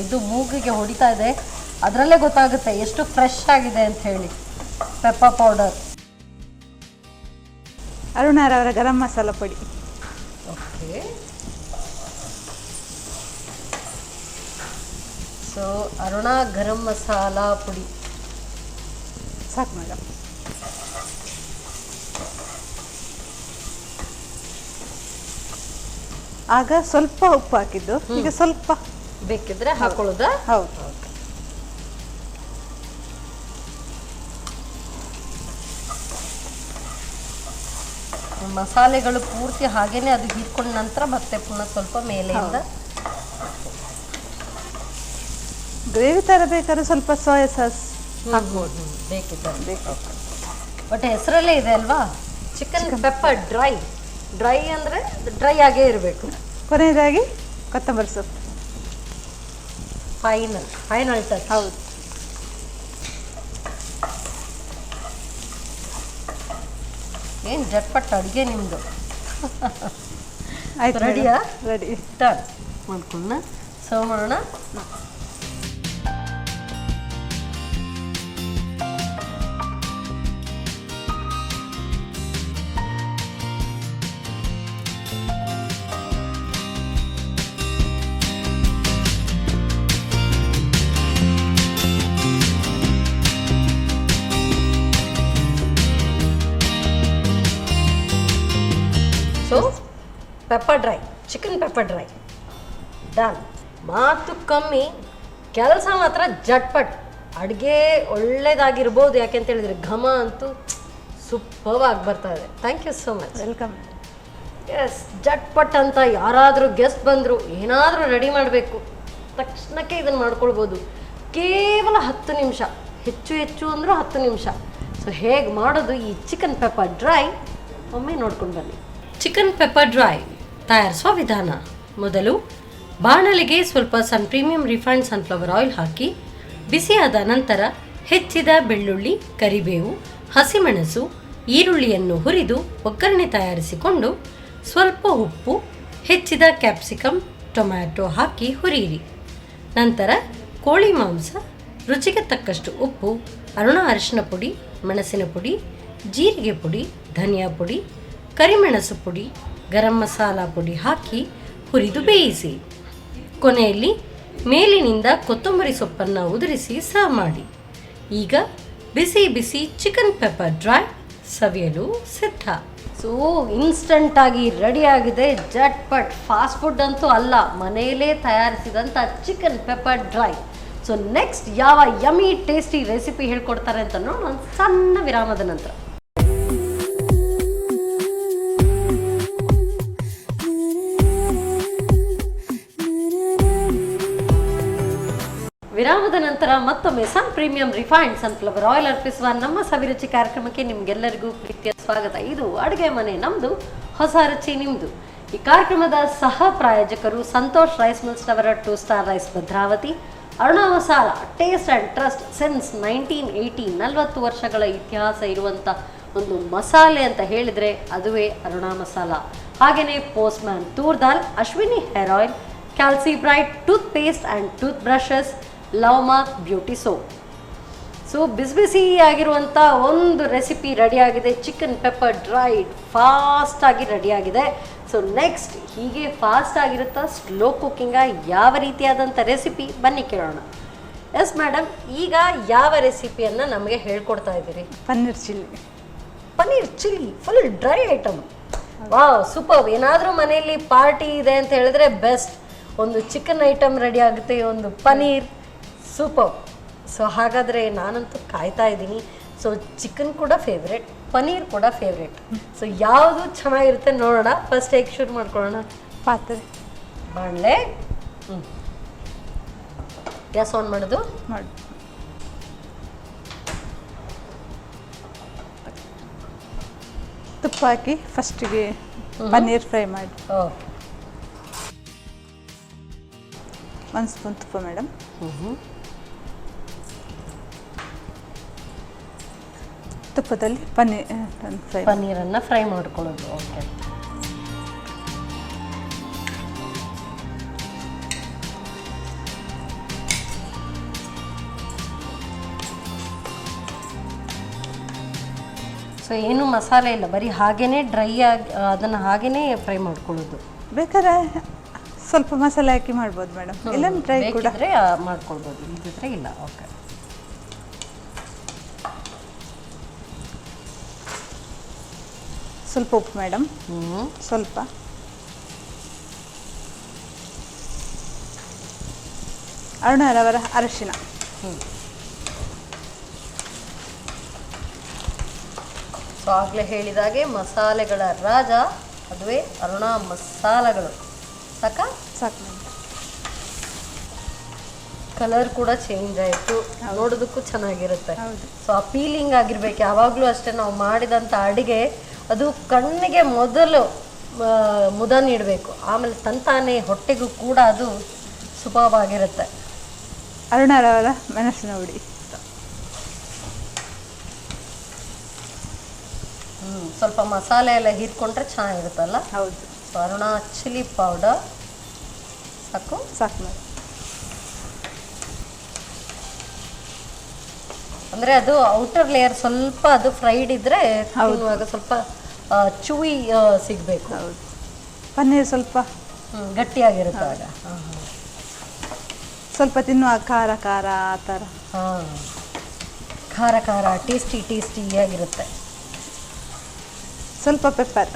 ಇದು ಮೂಗಿಗೆ ಹೊಡಿತಾ ಇದೆ. ಅದರಲ್ಲೇ ಗೊತ್ತಾಗುತ್ತೆ ಎಷ್ಟು ಫ್ರೆಶ್ ಆಗಿದೆ ಅಂತ ಹೇಳಿ. Pepper powder. ಅರುಣರವರ ಗರಂ ಮಸಾಲ ಪುಡಿ. ಓಕೆ. ಸೊ ಅರುಣ ಗರಂ ಮಸಾಲ ಪುಡಿ ಸಾಕು ಮೇಡಮ್. ಆಗ ಸ್ವಲ್ಪ ಉಪ್ಪು ಹಾಕಿದ್ದು, ಈಗ ಸ್ವಲ್ಪ ಬೇಕಿದ್ರೆ ಹಾಕೊಳ್ಳೋದಾ? ಹೌದು. ಮಸಾಲೆಗಳು ಪೂರ್ತಿ ಹಾಗೇನೆ ಅದು ಹೀರ್ಕೊಂಡ ನಂತರ ಮತ್ತೆ ಪುನಃ ಸ್ವಲ್ಪ ಮೇಲೆಯಿಂದ. ಗ್ರೇವಿ ಥರ ಬೇಕಾದ್ರೆ ಸ್ವಲ್ಪ ಸೋಯಾ ಸಾಸ್ ಹಾಕ್ಬೋದು. ಬೇಕಿದ್ದರೆ. ಬಟ್ ಹೆಸರಲ್ಲೇ ಇದೆ ಅಲ್ವಾ, ಚಿಕನ್ ಪೆಪ್ಪರ್ ಡ್ರೈ. ಡ್ರೈ ಅಂದರೆ ಡ್ರೈ ಆಗೇ ಇರಬೇಕು. ಕೊನೆಯದಾಗಿ ಕೊತ್ತಂಬರಿ ಸೊಪ್ಪು. Final touch. ಹೌದು. ಏನು ಜಟ್ಪಟ್ ಅಡುಗೆ ನಿಮ್ಮದು. ಆಯ್ತು, ರೆಡಿಯಾ? ರೆಡಿ. ಸ್ಟಾರ್ಟ್ ಮಾಡ್ಕೊಳ್ಳೋಣ. ಸರ್ವ್ ಮಾಡೋಣ. So pepper dry, chicken pepper dry done. ಮಾತು ಕಮ್ಮಿ, ಕೆಲಸ ಮಾತ್ರ ಜಟ್ಪಟ್. ಅಡುಗೆ ಒಳ್ಳೇದಾಗಿರ್ಬೋದು, ಯಾಕೆಂತ ಹೇಳಿದ್ರೆ ಘಮ ಅಂತೂ ಸೂಪರ್ ಆಗಿ ಬರ್ತಾ ಇದೆ. Thank you so much. Welcome. Yes, ಜಟ್ಪಟ್ ಅಂತ ಯಾರಾದರೂ ಗೆಸ್ಟ್ ಬಂದರು, ಏನಾದರೂ ರೆಡಿ ಮಾಡಬೇಕು, ತಕ್ಷಣಕ್ಕೆ ಇದನ್ನು ಮಾಡ್ಕೊಳ್ಬೋದು. ಕೇವಲ 10 ನಿಮಿಷ, ಹೆಚ್ಚು ಅಂದರೂ 10 ನಿಮಿಷ. ಸೊ ಹೇಗೆ ಮಾಡೋದು ಈ ಚಿಕನ್ ಪೆಪ್ಪರ್ ಡ್ರೈ ಒಮ್ಮೆ ನೋಡ್ಕೊಂಡು ಬನ್ನಿ. ಚಿಕನ್ ಪೆಪ್ಪರ್ ಡ್ರೈ ತಯಾರಿಸುವ ವಿಧಾನ. ಮೊದಲು ಬಾಣಲೆಗೆ ಸ್ವಲ್ಪ ಪ್ರೀಮಿಯಂ ರಿಫೈನ್ಡ್ ಸನ್ಫ್ಲವರ್ ಆಯಿಲ್ ಹಾಕಿ ಬಿಸಿಯಾದ ನಂತರ ಹೆಚ್ಚಿದ ಬೆಳ್ಳುಳ್ಳಿ, ಕರಿಬೇವು, ಹಸಿಮೆಣಸು, ಈರುಳ್ಳಿಯನ್ನು ಹುರಿದು ಒಗ್ಗರಣೆ ತಯಾರಿಸಿಕೊಂಡು ಸ್ವಲ್ಪ ಉಪ್ಪು, ಹೆಚ್ಚಿದ ಕ್ಯಾಪ್ಸಿಕಮ್, ಟೊಮ್ಯಾಟೊ ಹಾಕಿ ಹುರಿಯಿರಿ. ನಂತರ ಕೋಳಿ ಮಾಂಸ, ರುಚಿಗೆ ತಕ್ಕಷ್ಟು ಉಪ್ಪು, ಅರಿಶಿನ ಪುಡಿ, ಮೆಣಸಿನ ಪುಡಿ, ಜೀರಿಗೆ ಪುಡಿ, ಧನಿಯಾ ಪುಡಿ, ಕರಿಮೆಣಸು ಪುಡಿ, ಗರಂ ಮಸಾಲ ಪುಡಿ ಹಾಕಿ ಹುರಿದು ಬೇಯಿಸಿ. ಕೊನೆಯಲ್ಲಿ ಮೇಲಿನಿಂದ ಕೊತ್ತಂಬರಿ ಸೊಪ್ಪನ್ನು ಉದುರಿಸಿ ಸರ್ವ್ ಮಾಡಿ. ಈಗ ಬಿಸಿ ಬಿಸಿ ಚಿಕನ್ ಪೆಪ್ಪರ್ ಡ್ರೈ ಸವಿಯಲು ಸಿದ್ಧ. ಸೊ ಇನ್ಸ್ಟಂಟಾಗಿ ರೆಡಿಯಾಗಿದೆ, ಜಟ್ಪಟ್. ಫಾಸ್ಟ್ ಫುಡ್ ಅಂತೂ ಅಲ್ಲ, ಮನೆಯಲ್ಲೇ ತಯಾರಿಸಿದಂಥ chicken pepper dry. So next ಯಾವ ಯಮ್ಮಿ ಟೇಸ್ಟಿ ರೆಸಿಪಿ ಹೇಳ್ಕೊಡ್ತಾರೆ ಅಂತ ನೋಡೋಣ ಸಣ್ಣ ವಿರಾಮದ ನಂತರ. ವಿರಾಮದ ನಂತರ ಮತ್ತೊಮ್ಮೆ ಪ್ರೀಮಿಯಂ ರಿಫೈನ್ಡ್ ಸನ್ಫ್ಲವರ್ ಆಯಿಲ್ ಅರ್ಪಿಸುವ ನಮ್ಮ ಸವಿರುಚಿ ಕಾರ್ಯಕ್ರಮಕ್ಕೆ ನಿಮ್ಗೆಲ್ಲರಿಗೂ ಪ್ರೀತಿಯ ಸ್ವಾಗತ. ಇದು ಅಡುಗೆ ಮನೆ ನಮ್ಮದು, ಹೊಸ ರುಚಿ ನಿಮ್ಮದು. ಈ ಕಾರ್ಯಕ್ರಮದ ಸಹ ಪ್ರಾಯೋಜಕರು ಸಂತೋಷ್ ರೈಸ್ ಮಿಲ್ಸ್ ಅವರ 2 star rice Bhadravati, Aruna masala, taste and trust since 1980. 40 ವರ್ಷಗಳ ಇತಿಹಾಸ ಇರುವಂಥ ಒಂದು ಮಸಾಲೆ ಅಂತ ಹೇಳಿದರೆ ಅದುವೇ ಅರುಣಾ ಮಸಾಲ. ಹಾಗೆಯೇ Postman toor dal, Ashwini hair oil, Calcibright toothpaste and toothbrushes, Lovemark beauty soap. So ಬಿಸಿ ಆಗಿರುವಂಥ ಒಂದು ರೆಸಿಪಿ ರೆಡಿಯಾಗಿದೆ, ಚಿಕನ್ ಪೆಪ್ಪರ್ ಡ್ರೈಡ್. ಫಾಸ್ಟಾಗಿ ರೆಡಿಯಾಗಿದೆ. ಸೊ ನೆಕ್ಸ್ಟ್ ಹೀಗೆ ಫಾಸ್ಟ್ ಆಗಿರುತ್ತಾ, ಸ್ಲೋ ಕುಕ್ಕಿಂಗ, ಯಾವ ರೀತಿಯಾದಂಥ ರೆಸಿಪಿ ಬನ್ನಿ ಕೇಳೋಣ. ಎಸ್ ಮೇಡಮ್, ಈಗ ಯಾವ ರೆಸಿಪಿಯನ್ನು ನಮಗೆ ಹೇಳ್ಕೊಡ್ತಾ ಇದ್ದೀರಿ? Paneer chilli. Paneer chilli full dry item. Wow, super. ಏನಾದರೂ ಮನೆಯಲ್ಲಿ ಪಾರ್ಟಿ ಇದೆ ಅಂತ ಹೇಳಿದ್ರೆ ಬೆಸ್ಟ್. ಒಂದು ಚಿಕನ್ ಐಟಮ್ ರೆಡಿ ಆಗುತ್ತೆ, ಒಂದು ಪನ್ನೀರ್, ಸೂಪರ್. ಸೊ ಹಾಗಾದರೆ ನಾನಂತೂ ಕಾಯ್ತಾ ಇದ್ದೀನಿ. ಸೊ ಚಿಕನ್ ಕೂಡ ಫೇವ್ರೆಟ್, ಪನ್ನೀರ್ ಕೂಡ ಫೇವ್ರೇಟ್. ಸೊ ಯಾವುದು ಚೆನ್ನಾಗಿರುತ್ತೆ ನೋಡೋಣ. ಫಸ್ಟ್ ಹೇಗೆ ಶುರು ಮಾಡ್ಕೊಳ್ಳೋಣ? ಪಾತ್ರೆ ಬಾಣಲೆ. ಗ್ಯಾಸ್ ಆನ್ ಮಾಡೋದು. ಮಾಡಿ ತುಪ್ಪ ಹಾಕಿ ಫಸ್ಟಿಗೆ ಪನ್ನೀರ್ ಫ್ರೈ ಮಾಡಿ. ಓಕೆ. 1 ಸ್ಪೂನ್ ತುಪ್ಪ ಮೇಡಮ್. ತುಪ್ಪದಲ್ಲಿ ಪನ್ನೀರನ್ನು ಫ್ರೈ ಮಾಡ್ಕೊಳ್ಳೋದು. ಓಕೆ. ಸೊ ಏನು ಮಸಾಲೆ ಇಲ್ಲ, ಬರೀ ಹಾಗೇನೆ ಡ್ರೈ ಆಗಿ ಅದನ್ನು ಹಾಗೇನೆ ಫ್ರೈ ಮಾಡ್ಕೊಳ್ಳೋದು. ಬೇಕಾದ್ರೆ ಸ್ವಲ್ಪ ಮಸಾಲೆ ಹಾಕಿ ಮಾಡ್ಬೋದು ಮೇಡಮ್, ಇಲ್ಲ ಡ್ರೈ ಕೂಡ ಮಾಡ್ಕೊಳ್ಬೋದು, ಇಲ್ದಿದ್ರೆ ಇಲ್ಲ. ಓಕೆ. ಸ್ವಲ್ಪ ಉಪ್ಪು ಮೇಡಮ್, ಸ್ವಲ್ಪ ಅರುಣರವರ ಅರಶಿನ, ಸೊ ಆಗಲೇ ಹೇಳಿದಾಗೆ ಮಸಾಲೆಗಳ ರಾಜ ಅದುವೇ ಅರುಣ ಮಸಾಲೆಗಳು. ಸಾಕಾ? ಸಾಕು ಮೇಡಮ್. ಕಲರ್ ಕೂಡ ಚೇಂಜ್ ಆಯಿತು, ನೋಡೋದಕ್ಕೂ ಚೆನ್ನಾಗಿರುತ್ತೆ. ಹೌದು. ಸೊ ಅಪೀಲಿಂಗ್ ಆಗಿರ್ಬೇಕು ಯಾವಾಗಲೂ ಅಷ್ಟೇ. ನಾವು ಮಾಡಿದಂಥ ಅಡುಗೆ ಅದು ಕಣ್ಣಿಗೆ ಮೊದಲು ಮುದ ನೀಡಬೇಕು, ಆಮೇಲೆ ತಂತಾನೆ ಹೊಟ್ಟೆಗೂ ಕೂಡ ಅದು ಸುಭಾವಾಗಿರುತ್ತೆ. ಅರುಣರವರ ಮೆಣಸಿನ ಹುಡಿ. ಸ್ವಲ್ಪ ಮಸಾಲೆ ಎಲ್ಲ ಹೀರ್ಕೊಂಡ್ರೆ ಚೆನ್ನಾಗಿರುತ್ತಲ್ಲ. ಹೌದು. ಸೊ ಅರುಣ ಚಿಲ್ಲಿ ಪೌಡರ್ ಸಾಕು. ಸಾಕು ಮೇಡಮ್. ಅಂದರೆ ಅದು ಔಟರ್ ಲೇಯರ್ ಸ್ವಲ್ಪ ಅದು ಫ್ರೈಡ್ ಇದ್ದರೆ ತಿನ್ನುವಾಗ ಸ್ವಲ್ಪ ಚೂಯಿ ಸಿಗಬೇಕು. ಹೌದು. ಪನ್ನೀರ್ ಸ್ವಲ್ಪ ಗಟ್ಟಿಯಾಗಿರುತ್ತೆ ಆಗ. ಸ್ವಲ್ಪ ತಿನ್ನುವಾಗ ಖಾರ ಖಾರ ಆ ಥರ. ಹಾಂ, ಖಾರ ಖಾರ ಟೇಸ್ಟಿಯಾಗಿರುತ್ತೆ. ಸ್ವಲ್ಪ ಪೆಪ್ಪರ್.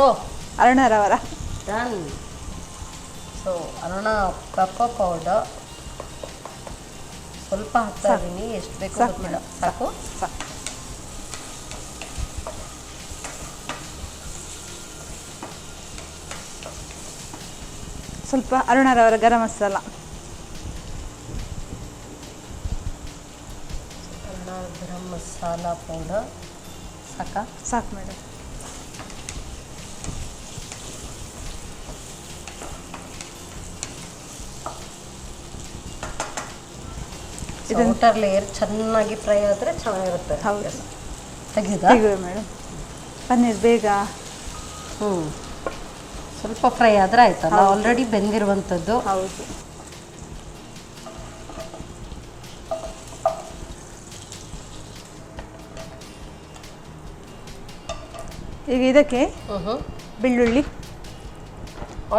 ಓ, ಅರುಣರವರ done. So Aruna pepper powder ಸ್ವಲ್ಪ ಹಾಕ್ತಾ ಇದ್ದೀನಿ, ಎಷ್ಟು ಬೇಕು ಗೊತ್ತಿಲ್ಲ. ಸಾಕು. ಸಾಕು. ಸ್ವಲ್ಪ ಅರುಣರವರ ಗರಂ ಮಸಾಲ. ಅರುಣ ಗರಂ ಮಸಾಲ ಪೌಡರ್ ಸಾಕಾ? ಸಾಕು ಮೇಡಮ್. ಔಟರ್ ಲೇಯರ್ ಚೆನ್ನಾಗಿ ಫ್ರೈ ಆದರೆ ಚೆನ್ನಾಗಿರುತ್ತೆ. ಹೌದು. ತೆಗೆಯುವ ಮೇಡಮ್. ಪನ್ನೀರ್ ಬೇಗ ಸ್ವಲ್ಪ ಫ್ರೈ ಆದರೆ ಆಯ್ತಲ್ಲ, ಆಲ್ರೆಡಿ ಬೆಂದಿರುವಂಥದ್ದು. ಹೌದು. ಈಗ ಇದಕ್ಕೆ ಬೆಳ್ಳುಳ್ಳಿ,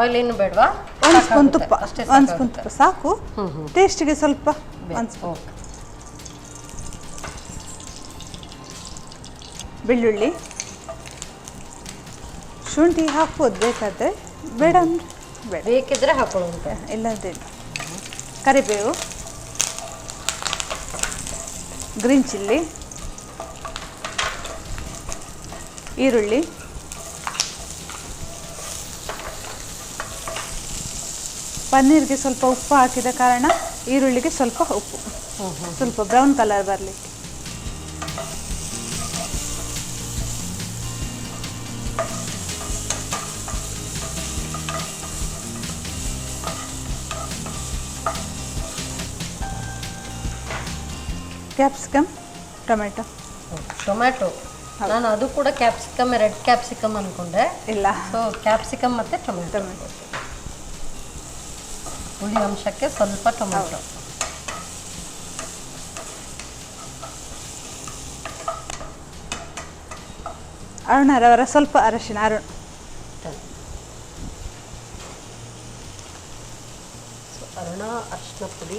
ಆಯಿಲ್ ಏನು ಬೇಡವಾ? 1 ಸ್ಪೂನ್ ತುಪ್ಪ. ಅಷ್ಟೇ 1 ಸ್ಪೂನ್ ತುಪ್ಪ ಸಾಕು. ಟೇಸ್ಟಿಗೆ ಸ್ವಲ್ಪ 1 ಸ್ಪೂನ್. ಬೆಳ್ಳುಳ್ಳಿ, ಶುಂಠಿ ಹಾಕ್ಬೋದು ಬೇಕಾದರೆ, ಬೇಡ ಅಂದರೆ ಬೇಡ. ಬೇಕಿದ್ರೆ ಹಾಕೊಳ್ಳುವಂತೆ, ಇಲ್ಲದೆ ಕರಿಬೇವು, ಗ್ರೀನ್ ಚಿಲ್ಲಿ, ಈರುಳ್ಳಿ, ಪನ್ನೀರ್ಗೆ ಸ್ವಲ್ಪ ಉಪ್ಪು ಹಾಕಿದ ಕಾರಣ ಈರುಳ್ಳಿಗೆ ಸ್ವಲ್ಪ ಉಪ್ಪು, ಸ್ವಲ್ಪ ಬ್ರೌನ್ ಕಲರ್ ಬರಲಿಕ್ಕೆ. Capsicum, tomato. ನಾನು ಅದು ಕೂಡ ಕ್ಯಾಪ್ಸಿಕಮ್, ರೆಡ್ ಕ್ಯಾಪ್ಸಿಕಮ್ ಅನ್ಕೊಂಡೆ. ಇಲ್ಲ. ಸೊ ಕ್ಯಾಪ್ಸಿಕಮ್ ಮತ್ತು ಟೊಮೆಟೊ. ಹುಳಿ ಅಂಶಕ್ಕೆ ಸ್ವಲ್ಪ ಟೊಮೆಟೊ. ಅರುಣರವರ ಸ್ವಲ್ಪ ಅರಶಿನ. ಅರುಣ ಅರಿಶಿನ ಪುಡಿ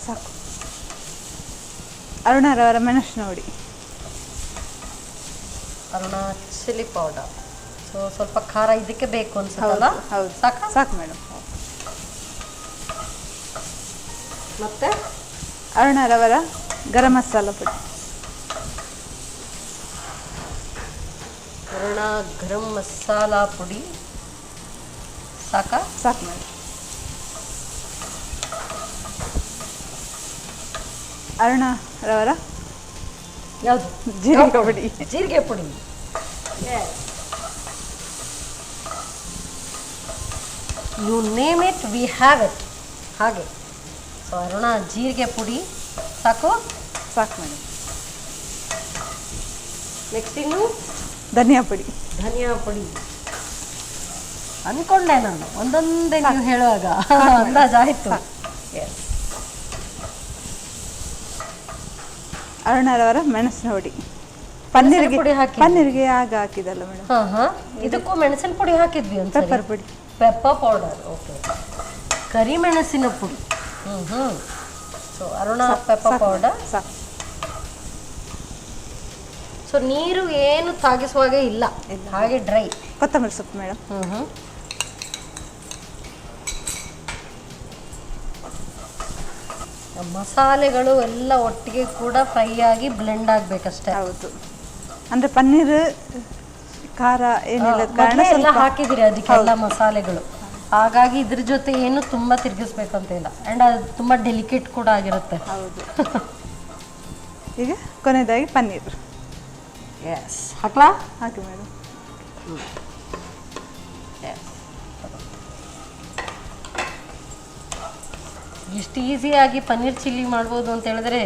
ಸಾಕು. ಅರುಣರವರ ಮೆಣಸಿನ ಹುಡಿ. Aruna chilli powder. ಸೊ ಸ್ವಲ್ಪ ಖಾರ ಇದಕ್ಕೆ ಬೇಕು ಅನ್ಸುತ್ತಲ್ಲ. ಹೌದು. ಸಾಕು. ಸಾಕು ಮೇಡಮ್. ಮತ್ತೆ ಅರುಣರವರ ಗರಂ ಮಸಾಲ ಪುಡಿ. ಅರುಣ ಗರಂ ಮಸಾಲ ಪುಡಿ ಸಾಕಾ? ಸಾಕು ಮೇಡಮ್. ಅರುಣ ರವರ ಯಾವುದು? ಜೀರಿಗೆ ಪುಡಿ. ಜೀರಿಗೆ ಪುಡಿ. You name it, we have it. ಹಾಗೆ. ಸೊ ಅರುಣ ಜೀರಿಗೆ ಪುಡಿ ಸಾಕು? ಸಾಕು ಮೇಡಮ್. ನೆಕ್ಸ್ಟ್ ಇನ್ನು ಧನಿಯಾ ಪುಡಿ. ಧನಿಯಾ ಪುಡಿ ಅನ್ಕೊಂಡೆ ನಾನು, ಒಂದೊಂದೇ ನೀವು ಹೇಳುವಾಗ ಅಂದಾಜಾಯಿತು. ಎಸ್. ಅರುಣರವರ ಮೆಣಸಿನ ಪುಡಿ. ಪನ್ನೀರಿಗೆ ಪುಡಿ ಹಾಕಿ. ಪನ್ನೀರಿಗೆ ಆಗ ಹಾಕಿದಲ್ಲ ಮೇಡಮ್. ಹಾಂ ಇದಕ್ಕೂ ಮೆಣಸಿನ ಪುಡಿ ಹಾಕಿದ್ವಿ ಒಂದು ಪೆಪ್ಪರ್ ಪುಡಿ. Pepper powder. ಓಕೆ. ಕರಿಮೆಣಸಿನ ಪುಡಿ. ಸೊ ಅರುಣ ಪೆಪ್ಪರ್ ಪೌಡರ್ ಸಾಕು. ಸೊ ನೀರು ಏನು ತಾಗಿಸುವಾಗೆ ಇಲ್ಲ, ಹಾಗೆ ಡ್ರೈ. ಕೊತ್ತಂಬರಿ ಸೊಪ್ಪು ಮೇಡಮ್. ಮಸಾಲೆಗಳು ಎಲ್ಲ ಒಟ್ಟಿಗೆ ಕೂಡ ಫ್ರೈ ಆಗಿ ಬ್ಲೆಂಡ್ ಆಗಬೇಕಷ್ಟೇ. ಹೌದು, ಅಂದರೆ ಪನ್ನೀರ್ ಖಾರ ಏನಿಲ್ಲ ಕಾರಣ ಎಲ್ಲ ಸ್ವಲ್ಪ ಹಾಕಿದಿರಿ ಅದಕ್ಕೆಲ್ಲ ಮಸಾಲೆಗಳು, ಹಾಗಾಗಿ ಇದ್ರ ಜೊತೆ ಏನು ತುಂಬ ತಿರುಗಿಸ್ಬೇಕಂತ ಇಲ್ಲ. ಆ್ಯಂಡ್ ಅದು ತುಂಬ ಡೆಲಿಕೇಟ್ ಕೂಡ ಆಗಿರುತ್ತೆ. ಹೌದು. ಈಗ ಕೊನೆಯದಾಗಿ ಪನ್ನೀರ್. ಎಸ್. ಹಾಕ್ಲಾ? ಹಾಕಿ ಮೇಡಮ್. ಇಷ್ಟು ಈಸಿಯಾಗಿ ಪನ್ನೀರ್ ಚಿಲ್ಲಿ ಮಾಡ್ಬೋದು ಅಂತ ಹೇಳಿದ್ರೆ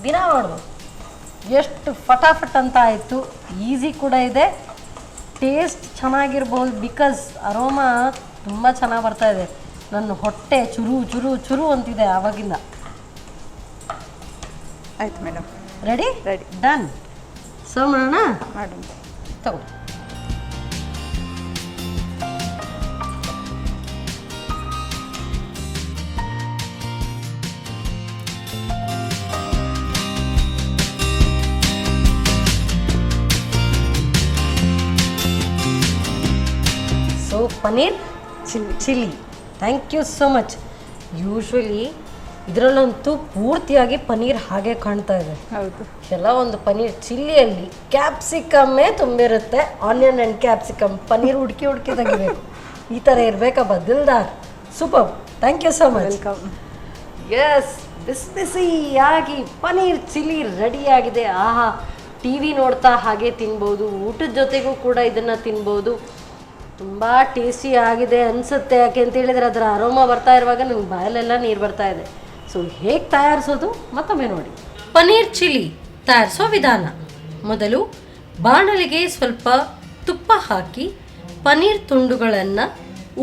ದಿನ ಮಾಡ್ಬೋದು. ಎಷ್ಟು ಫಟಾಫಟ್ ಅಂತ ಆಯಿತು. ಈಸಿ ಕೂಡ ಇದೆ, ಟೇಸ್ಟ್ ಚೆನ್ನಾಗಿರ್ಬೋದು. ಬಿಕಾಸ್ ಅರೋಮಾ ತುಂಬ ಚೆನ್ನಾಗಿ ಬರ್ತಾ ಇದೆ. ನನ್ನ ಹೊಟ್ಟೆ ಚುರು ಚುರು ಚುರು ಅಂತಿದೆ ಆವಾಗಿಂದ. ಆಯ್ತು madam. Ready? Ready. Done. Serve ಮಾಡೋಣ? ಮಾಡೋಣ. ತಗೋ. So paneer chilli. Thank you so much. Usually ಇದರಲ್ಲಂತೂ ಪೂರ್ತಿಯಾಗಿ ಪನ್ನೀರ್ ಹಾಗೆ ಕಾಣ್ತಾ ಇದೆ. ಹೌದು. ಕೆಲವೊಂದು ಪನ್ನೀರ್ ಚಿಲ್ಲಿಯಲ್ಲಿ ಕ್ಯಾಪ್ಸಿಕಮ್ಮೇ ತುಂಬಿರುತ್ತೆ. Onion and capsicum. ಪನ್ನೀರ್ ಹುಡುಕಿ ಹುಡುಕಿ ತೆಗಿಬೇಕು. ಈ ಥರ ಇರಬೇಕಪ್ಪ. ದಿಲ್ದಾರ್. Super. Thank you so much. Welcome. Yes, ಬಿಸಿ ಬಿಸಿಯಾಗಿ ಪನ್ನೀರ್ ಚಿಲ್ಲಿ ರೆಡಿಯಾಗಿದೆ. ಆಹಾ, ಟಿ ವಿ ನೋಡ್ತಾ ಹಾಗೆ ತಿನ್ಬೋದು. ಊಟದ ಜೊತೆಗೂ ಕೂಡ ಇದನ್ನು ತಿನ್ಬೋದು. ತುಂಬ ಟೇಸ್ಟಿ ಆಗಿದೆ ಅನಿಸುತ್ತೆ. ಯಾಕೆ ಅಂತ ಹೇಳಿದರೆ ಅದರ ಅರೋಮಾ ಬರ್ತಾ ಇರುವಾಗ ನನಗೆ ಬಾಯಲ್ಲೆಲ್ಲ ನೀರು ಬರ್ತಾ ಇದೆ. ಸೊ ಹೇಗೆ ತಯಾರಿಸೋದು ಮತ್ತೊಮ್ಮೆ ನೋಡಿ. ಪನ್ನೀರ್ ಚಿಲ್ಲಿ ತಯಾರಿಸೋ ವಿಧಾನ. ಮೊದಲು ಬಾಣಲಿಗೆ ಸ್ವಲ್ಪ ತುಪ್ಪ ಹಾಕಿ ಪನ್ನೀರ್ ತುಂಡುಗಳನ್ನು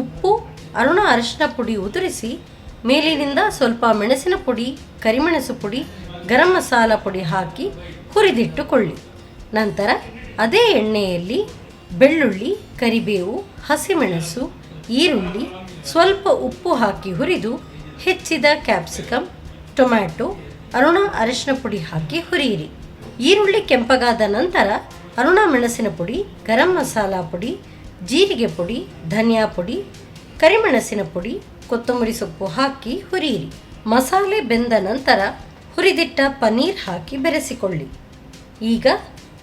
ಉಪ್ಪು, ಅರುಣ ಅರಿಶಿನ ಪುಡಿ ಉದುರಿಸಿ ಮೇಲಿನಿಂದ ಸ್ವಲ್ಪ ಮೆಣಸಿನ ಪುಡಿ, ಕರಿಮೆಣಸು ಪುಡಿ, ಗರಂ ಮಸಾಲ ಪುಡಿ ಹಾಕಿ ಹುರಿದಿಟ್ಟುಕೊಳ್ಳಿ. ನಂತರ ಅದೇ ಎಣ್ಣೆಯಲ್ಲಿ ಬೆಳ್ಳುಳ್ಳಿ, ಕರಿಬೇವು, ಹಸಿಮೆಣಸು, ಈರುಳ್ಳಿ, ಸ್ವಲ್ಪ ಉಪ್ಪು ಹಾಕಿ ಹುರಿದು ಹೆಚ್ಚಿದ ಕ್ಯಾಪ್ಸಿಕಮ್, ಟೊಮ್ಯಾಟೊ, ಅರುಣ ಅರಿಶಿನ ಪುಡಿ ಹಾಕಿ ಹುರಿಯಿರಿ. ಈರುಳ್ಳಿ ಕೆಂಪಗಾದ ನಂತರ ಅರುಣ ಮೆಣಸಿನ ಪುಡಿ, ಗರಂ ಮಸಾಲ ಪುಡಿ, ಜೀರಿಗೆ ಪುಡಿ, ಧನಿಯಾ ಪುಡಿ, ಕರಿಮೆಣಸಿನ ಪುಡಿ, ಕೊತ್ತಂಬರಿ ಸೊಪ್ಪು ಹಾಕಿ ಹುರಿಯಿರಿ. ಮಸಾಲೆ ಬೆಂದ ನಂತರ ಹುರಿದಿಟ್ಟ ಪನ್ನೀರ್ ಹಾಕಿ ಬೆರೆಸಿಕೊಳ್ಳಿ. ಈಗ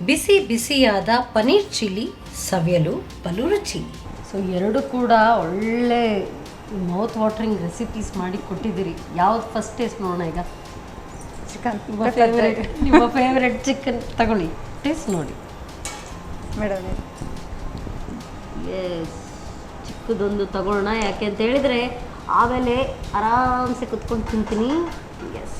ಬಿಸಿ ಬಿಸಿಯಾದ ಪನ್ನೀರ್ ಚಿಲ್ಲಿ ಸವಿಯಲು ಬಲು ರುಚಿ. ಸೊ ಎರಡು ಕೂಡ ಒಳ್ಳೆ ಮೌತ್ ವಾಟರಿಂಗ್ ರೆಸಿಪೀಸ್ ಮಾಡಿ ಕೊಟ್ಟಿದ್ದೀರಿ. ಯಾವ್ದು ಫಸ್ಟ್ ಟೇಸ್ಟ್ ನೋಡೋಣ ಈಗ? ಚಿಕನ್. ನಿಮ್ಮ ಫೇವ್ರೆಟ್ ಚಿಕನ್ ತಗೊಳ್ಳಿ, ಟೇಸ್ಟ್ ನೋಡಿ ಮೇಡಮ್. ಎಸ್, ಚಿಕ್ಕದೊಂದು ತಗೊಳ್ಳೋಣ. ಯಾಕೆ ಅಂತ ಹೇಳಿದರೆ ಆಮೇಲೆ ಆರಾಮ್ಸೆ ಕುತ್ಕೊಂಡು ತಿಂತೀನಿ. Yes,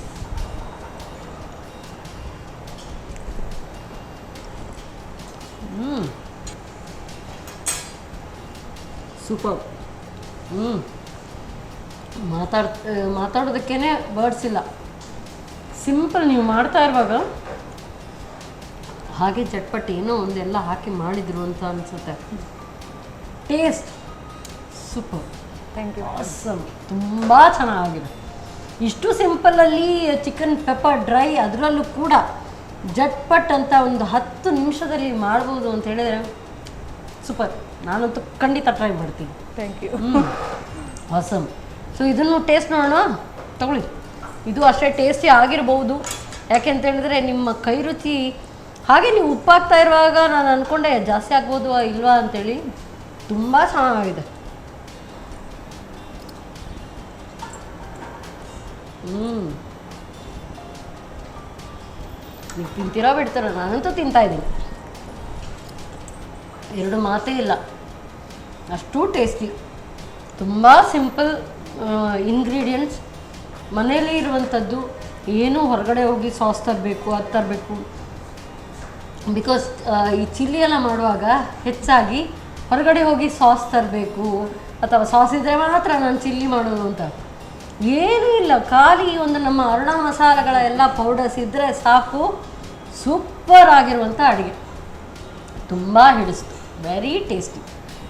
super. ಮಾತಾಡೋದಕ್ಕೇ ವರ್ಡ್ಸ್ ಇಲ್ಲ. ಸಿಂಪಲ್. ನೀವು ಮಾಡ್ತಾ ಇರುವಾಗ ಹಾಗೆ ಚಟ್ಪಟಿ ಏನೋ ಒಂದೆಲ್ಲ ಹಾಕಿ ಮಾಡಿದ್ರು ಅಂತ ಅನಿಸುತ್ತೆ. Taste super. Thank you. Awesome. ತುಂಬ ಚೆನ್ನಾಗಿದೆ. ಇಷ್ಟು ಸಿಂಪಲಲ್ಲಿ ಚಿಕನ್ ಪೆಪ್ಪರ್ ಡ್ರೈ, ಅದರಲ್ಲೂ ಕೂಡ ಜಟ್ಪಟ್ ಅಂತ ಒಂದು 10 ನಿಮಿಷದಲ್ಲಿ ಮಾಡ್ಬೋದು ಅಂತ ಹೇಳಿದರೆ ಸೂಪರ್. ನಾನಂತೂ ಖಂಡಿತ ಟ್ರೈ ಮಾಡ್ತೀನಿ. Thank you. ಆಸಮ್. ಸೊ ಇದನ್ನು ಟೇಸ್ಟ್ ನೋಡೋಣ. ತಗೊಳ್ಳಿ. ಇದು ಅಷ್ಟೇ ಟೇಸ್ಟಿ ಆಗಿರ್ಬೋದು. ಯಾಕೆ ಅಂತ ಹೇಳಿದ್ರೆ ನಿಮ್ಮ ಕೈ ರುಚಿ ಹಾಗೆ ನೀವು ಉಪ್ಪಾಗ್ತಾ ಇರುವಾಗ ನಾನು ಅಂದ್ಕೊಂಡೆ ಜಾಸ್ತಿ ಆಗ್ಬೋದು ಇಲ್ವಾ ಅಂತೇಳಿ, ತುಂಬ ಚೆನ್ನಾಗಿದೆ. ನೀವು ತಿಂತೀರಾ ಬಿಡ್ತೀರ, ನಾನಂತೂ ತಿಂತಾ ಇದ್ದೀನಿ, ಎರಡು ಮಾತೇ ಇಲ್ಲ, ಅಷ್ಟು ಟೇಸ್ಟಿ. ತುಂಬ ಸಿಂಪಲ್ ಇಂಗ್ರೀಡಿಯೆಂಟ್ಸ್, ಮನೆಯಲ್ಲೇ ಇರುವಂಥದ್ದು, ಏನೂ ಹೊರಗಡೆ ಹೋಗಿ ಸಾಸ್ ತರಬೇಕು ಅದು ತರಬೇಕು. ಬಿಕಾಸ್ ಈ ಚಿಲ್ಲಿ ಎಲ್ಲ ಮಾಡುವಾಗ ಹೆಚ್ಚಾಗಿ ಹೊರಗಡೆ ಹೋಗಿ ಸಾಸ್ ತರಬೇಕು ಅಥವಾ ಸಾಸ್ ಇದ್ದರೆ ಮಾತ್ರ ನಾನು ಚಿಲ್ಲಿ ಮಾಡೋದು ಅಂತ ಏನೂ ಇಲ್ಲ. ಖಾಲಿ ಒಂದು ನಮ್ಮ ಅರುಣ ಮಸಾಲೆಗಳ ಎಲ್ಲ ಪೌಡರ್ಸ್ ಇದ್ದರೆ ಸಾಕು, ಸೂಪರ್ ಆಗಿರುವಂಥ ಅಡುಗೆ. ತುಂಬ ಹಿಡಿಸ್ತು, ವೆರಿ ಟೇಸ್ಟಿ.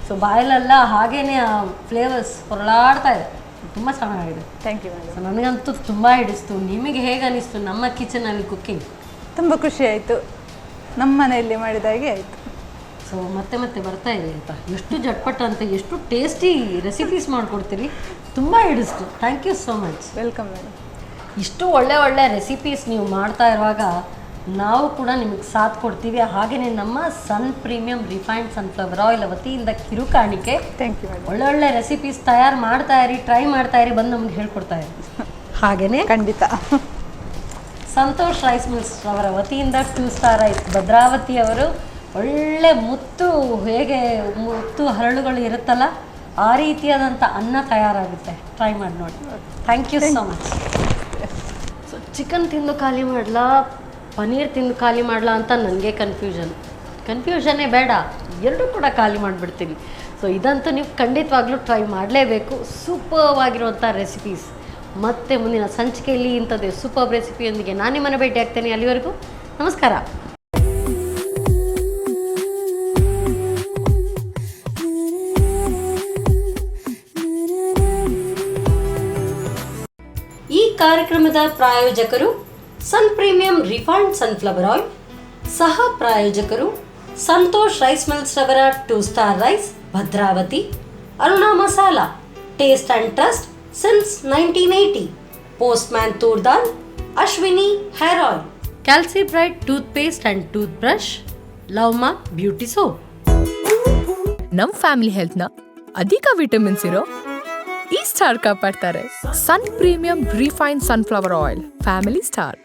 ಸೊ ಬಾಯಲ್ಲೆಲ್ಲ ಹಾಗೇ ಆ ಫ್ಲೇವರ್ಸ್ ಹೊರಳಾಡ್ತಾ ಇದೆ, ತುಂಬ ಚೆನ್ನಾಗಿದೆ. Thank you madam. ಸೊ ನನಗಂತೂ ತುಂಬ ಹಿಡಿಸ್ತು. ನಿಮಗೆ ಹೇಗೆ ಅನ್ನಿಸ್ತು ನಮ್ಮ ಕಿಚನಲ್ಲಿ ಕುಕ್ಕಿಂಗ್? ತುಂಬ ಖುಷಿ ಆಯಿತು, ನಮ್ಮ ಮನೆಯಲ್ಲಿ ಮಾಡಿದಾಗೆ ಆಯಿತು. ಸೊ ಮತ್ತೆ ಮತ್ತೆ ಬರ್ತಾ ಇದೆ ಅಂತ, ಎಷ್ಟು ಜಟ್ಪಟ್ ಅಂತ, ಎಷ್ಟು ಟೇಸ್ಟಿ ರೆಸಿಪೀಸ್ ಮಾಡಿಕೊಡ್ತೀರಿ, ತುಂಬ ಹಿಡಿಸ್ತು. Thank you so much. Welcome madam. ಇಷ್ಟು ಒಳ್ಳೆ ಒಳ್ಳೆ ರೆಸಿಪೀಸ್ ನೀವು ಮಾಡ್ತಾ ಇರುವಾಗ ನಾವು ಕೂಡ ನಿಮಗೆ ಸಾಥ್ ಕೊಡ್ತೀವಿ. ಹಾಗೆಯೇ ನಮ್ಮ Sun Premium refined sunflower oil ವತಿಯಿಂದ ಕಿರುಕಾಣಿಕೆ. Thank you madam. ಒಳ್ಳೊಳ್ಳೆ ರೆಸಿಪೀಸ್ ತಯಾರು ಮಾಡ್ತಾ ಇರಿ, ಟ್ರೈ ಮಾಡ್ತಾ ಇರಿ, ಬಂದು ನಮ್ಗೆ ಹೇಳ್ಕೊಡ್ತಾ ಇರಿ. ಹಾಗೆಯೇ ಖಂಡಿತ. ಸಂತೋಷ್ ರೈಸ್ ಮಿಲ್ಸ್ ಅವರ ವತಿಯಿಂದ 2 ಸ್ಟಾರ್ ರೈಸ್ ಭದ್ರಾವತಿ ಅವರು ಒಳ್ಳೆ ಮುತ್ತು, ಹೇಗೆ ಮುತ್ತು ಹರಳುಗಳು ಇರುತ್ತಲ್ಲ ಆ ರೀತಿಯಾದಂಥ ಅನ್ನ ತಯಾರಾಗುತ್ತೆ. ಟ್ರೈ ಮಾಡಿ ನೋಡಿ. Thank you so much. So chicken ತಿಂದು ಖಾಲಿ ಮಾಡಲಾ, ಪನ್ನೀರ್ ತಿಂದು ಖಾಲಿ ಮಾಡಲಾ ಅಂತ ನನಗೆ ಕನ್ಫ್ಯೂಷನ್ನೇ ಬೇಡ, ಎರಡೂ ಕೂಡ ಖಾಲಿ ಮಾಡಿಬಿಡ್ತೀನಿ. ಸೊ ಇದಂತೂ ನೀವು ಖಂಡಿತವಾಗ್ಲೂ ಟ್ರೈ ಮಾಡಲೇಬೇಕು. ಸೂಪರ್ ಆಗಿರುವಂಥ ರೆಸಿಪೀಸ್. ಮತ್ತೆ ಮುಂದಿನ ಸಂಚಿಕೆಯಲ್ಲಿ ಇಂಥದ್ದೇ ಸೂಪರ್ ರೆಸಿಪಿಯೊಂದಿಗೆ ನಾನು ನಿಮ್ಮನ್ನು ಭೇಟಿ ಆಗ್ತೇನೆ. ಅಲ್ಲಿವರೆಗೂ ನಮಸ್ಕಾರ. ಈ ಕಾರ್ಯಕ್ರಮದ ಪ್ರಾಯೋಜಕರು Sun Premium refined sunflower oil, ಸಹ ಪ್ರಾಯೋಜಕರು ಸಂತೋಷ್ ರೈಸ್ ಮಿಲ್ಸ್ ರವರ 2 star rice Bhadravati, Aruna masala taste and trust since 1980, Postman toor dal, Ashwini hair oil, Calcibright toothpaste and toothbrush, Lovemark beauty soap. ನಮ್ ಫ್ಯಾಮಿಲಿ ಹೆಲ್ತ್ನ ಅಧಿಕ ವಿಟಮಿನ್ಸ್ ಇರೋ ಈ ಸ್ಟಾರ್ ಕಾಪಾಡ್ತಾರೆ. Sun Premium refined sunflower oil, family star.